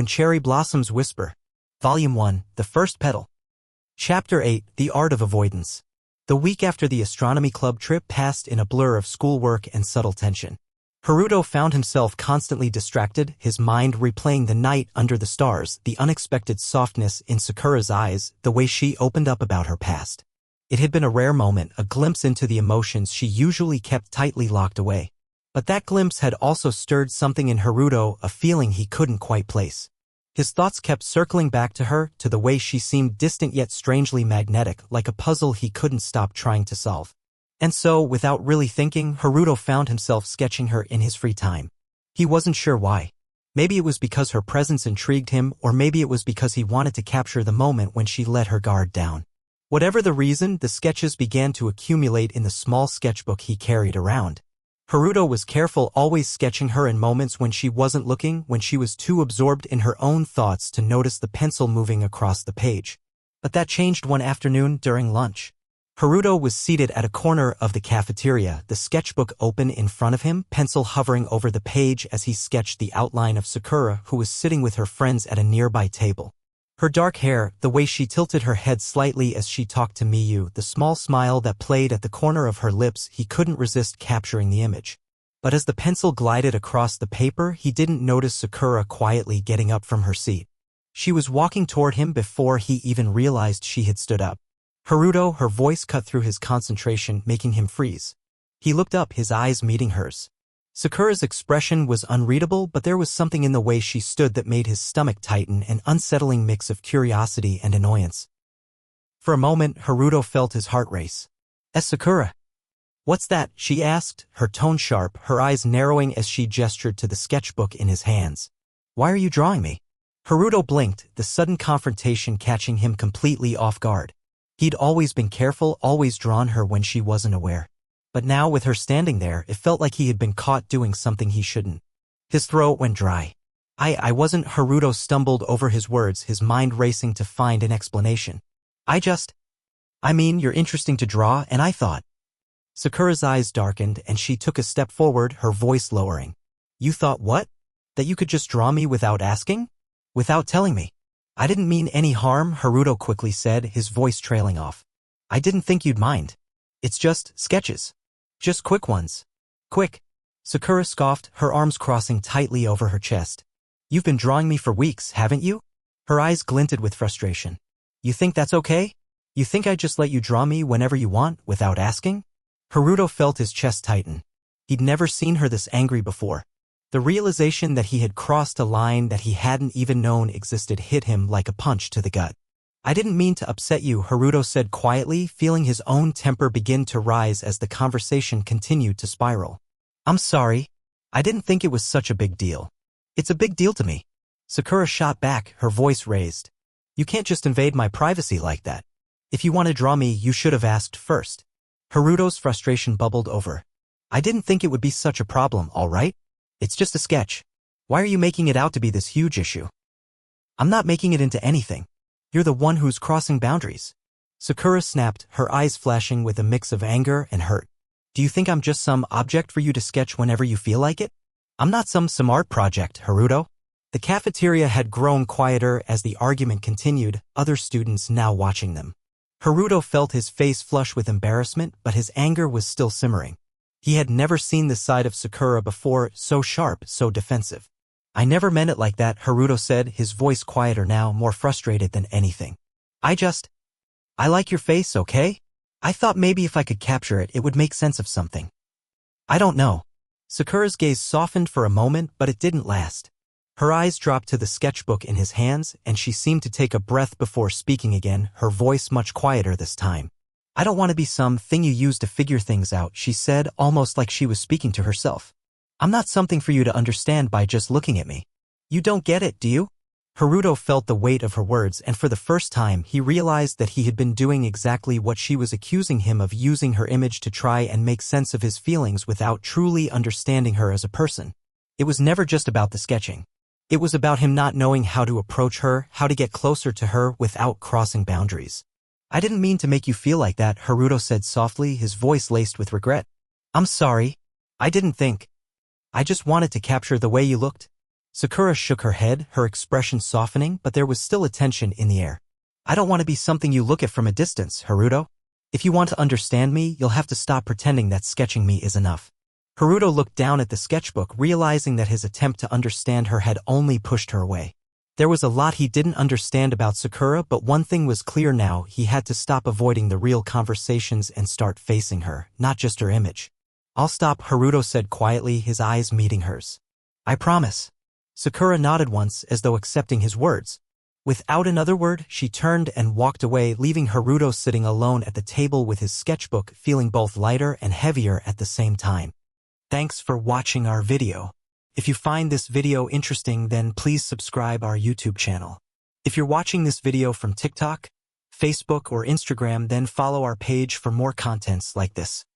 When Cherry Blossoms Whisper. Volume 1, The First Petal. Chapter 8, The Art of Avoidance. The week after the astronomy club trip passed in a blur of schoolwork and subtle tension. Haruto found himself constantly distracted, his mind replaying the night under the stars, the unexpected softness in Sakura's eyes, the way she opened up about her past. It had been a rare moment, a glimpse into the emotions she usually kept tightly locked away. But that glimpse had also stirred something in Haruto, a feeling he couldn't quite place. His thoughts kept circling back to her, to the way she seemed distant yet strangely magnetic, like a puzzle he couldn't stop trying to solve. And so, without really thinking, Haruto found himself sketching her in his free time. He wasn't sure why. Maybe it was because her presence intrigued him, or maybe it was because he wanted to capture the moment when she let her guard down. Whatever the reason, the sketches began to accumulate in the small sketchbook he carried around. Haruto was careful, always sketching her in moments when she wasn't looking, when she was too absorbed in her own thoughts to notice the pencil moving across the page. But that changed one afternoon during lunch. Haruto was seated at a corner of the cafeteria, the sketchbook open in front of him, pencil hovering over the page as he sketched the outline of Sakura, who was sitting with her friends at a nearby table. Her dark hair, the way she tilted her head slightly as she talked to Miyu, the small smile that played at the corner of her lips, he couldn't resist capturing the image. But as the pencil glided across the paper, he didn't notice Sakura quietly getting up from her seat. She was walking toward him before he even realized she had stood up. Haruto, her voice cut through his concentration, making him freeze. He looked up, his eyes meeting hers. Sakura's expression was unreadable, but there was something in the way she stood that made his stomach tighten, an unsettling mix of curiosity and annoyance. For a moment, Haruto felt his heart race. Sakura. What's that? She asked, her tone sharp, her eyes narrowing as she gestured to the sketchbook in his hands. Why are you drawing me? Haruto blinked, the sudden confrontation catching him completely off guard. He'd always been careful, always drawn her when she wasn't aware. But now, with her standing there, it felt like he had been caught doing something he shouldn't. His throat went dry. I wasn't. Haruto stumbled over his words, his mind racing to find an explanation. I mean, you're interesting to draw, and I thought. Sakura's eyes darkened, and she took a step forward, her voice lowering. You thought what? That you could just draw me without asking? Without telling me? I didn't mean any harm, Haruto quickly said, his voice trailing off. I didn't think you'd mind. It's just sketches. Just quick ones. Quick. Sakura scoffed, her arms crossing tightly over her chest. You've been drawing me for weeks, haven't you? Her eyes glinted with frustration. You think that's okay? You think I'd just let you draw me whenever you want, without asking? Haruto felt his chest tighten. He'd never seen her this angry before. The realization that he had crossed a line that he hadn't even known existed hit him like a punch to the gut. I didn't mean to upset you, Haruto said quietly, feeling his own temper begin to rise as the conversation continued to spiral. I'm sorry. I didn't think it was such a big deal. It's a big deal to me. Sakura shot back, her voice raised. You can't just invade my privacy like that. If you want to draw me, you should have asked first. Haruto's frustration bubbled over. I didn't think it would be such a problem, all right? It's just a sketch. Why are you making it out to be this huge issue? I'm not making it into anything. You're the one who's crossing boundaries. Sakura snapped, her eyes flashing with a mix of anger and hurt. Do you think I'm just some object for you to sketch whenever you feel like it? I'm not some art project, Haruto. The cafeteria had grown quieter as the argument continued, other students now watching them. Haruto felt his face flush with embarrassment, but his anger was still simmering. He had never seen this side of Sakura before, so sharp, so defensive. I never meant it like that, Haruto said, his voice quieter now, more frustrated than anything. I like your face, okay? I thought maybe if I could capture it, it would make sense of something. I don't know. Sakura's gaze softened for a moment, but it didn't last. Her eyes dropped to the sketchbook in his hands, and she seemed to take a breath before speaking again, her voice much quieter this time. I don't want to be some thing you use to figure things out, she said, almost like she was speaking to herself. I'm not something for you to understand by just looking at me. You don't get it, do you? Haruto felt the weight of her words, and for the first time he realized that he had been doing exactly what she was accusing him of, using her image to try and make sense of his feelings without truly understanding her as a person. It was never just about the sketching. It was about him not knowing how to approach her, how to get closer to her without crossing boundaries. I didn't mean to make you feel like that, Haruto said softly, his voice laced with regret. I'm sorry. I didn't think. I just wanted to capture the way you looked. Sakura shook her head, her expression softening, but there was still a tension in the air. I don't want to be something you look at from a distance, Haruto. If you want to understand me, you'll have to stop pretending that sketching me is enough. Haruto looked down at the sketchbook, realizing that his attempt to understand her had only pushed her away. There was a lot he didn't understand about Sakura, but one thing was clear now: he had to stop avoiding the real conversations and start facing her, not just her image. I'll stop, Haruto said quietly, his eyes meeting hers. I promise. Sakura nodded once, as though accepting his words. Without another word, she turned and walked away, leaving Haruto sitting alone at the table with his sketchbook, feeling both lighter and heavier at the same time. Thanks for watching our video. If you find this video interesting, then please subscribe our YouTube channel. If you're watching this video from TikTok, Facebook, or Instagram, then follow our page for more contents like this.